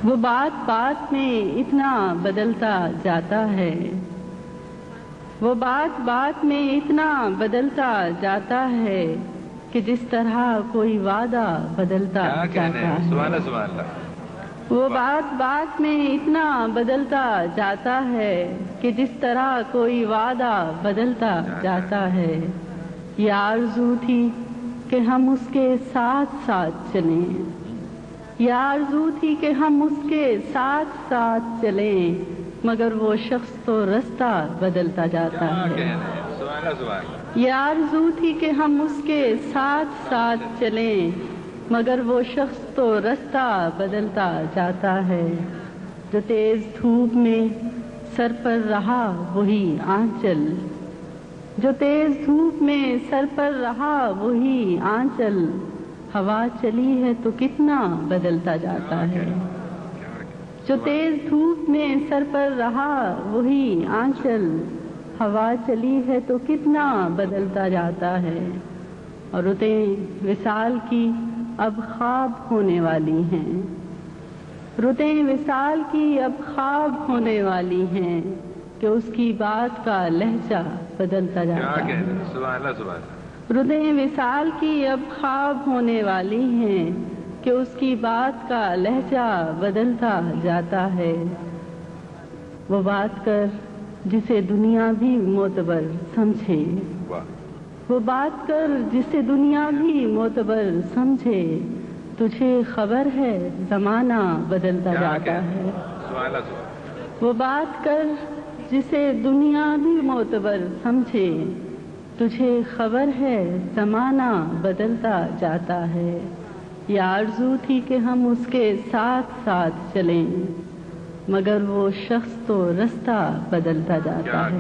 وہ بات بات میں اتنا بدلتا جاتا ہے، وہ بات بات میں اتنا بدلتا جاتا ہے کہ جس طرح کوئی وعدہ بدلتا جاتا ہے۔ سبحان اللہ۔ وہ بات بات میں اتنا بدلتا جاتا ہے کہ جس طرح کوئی وعدہ بدلتا جاتا ہے۔ یہ آرزو تھی کہ ہم اس کے ساتھ ساتھ چلیں، یہ آرزو تھی کہ ہم اس کے ساتھ ساتھ چلیں، مگر وہ شخص تو رستہ بدلتا جاتا ہے۔ یہ آرزو تھی کہ ہم اس کے ساتھ ساتھ چلیں، مگر وہ شخص تو رستہ بدلتا جاتا ہے۔ جو تیز دھوپ میں سر پر رہا وہی آنچل، جو تیز دھوپ میں سر پر رہا وہی آنچل، ہوا چلی ہے تو کتنا بدلتا جاتا ہے۔ جو تیز دھوپ میں سر پر رہا وہی آنچل، ہوا چلی ہے تو کتنا بدلتا جاتا ہے۔ اور رتیں وصال کی اب خواب ہونے والی ہیں، رتیں وصال کی اب خواب ہونے والی ہیں کہ اس کی بات کا لہجہ بدلتا جاتا ہے۔ رتیں وصال کی اب خواب ہونے والی ہیں کہ اس کی بات کا لہجہ بدلتا جاتا ہے۔ وہ بات کر جسے دنیا بھی معتبر سمجھے، وہ بات کر جسے دنیا بھی معتبر سمجھے، تجھے خبر ہے زمانہ بدلتا جاتا ہے۔ وہ بات کر جسے دنیا بھی معتبر سمجھے، تجھے خبر ہے زمانہ بدلتا جاتا ہے۔ یہ آرزو تھی کہ ہم اس کے ساتھ ساتھ چلیں، مگر وہ شخص تو رستہ بدلتا جاتا ہے۔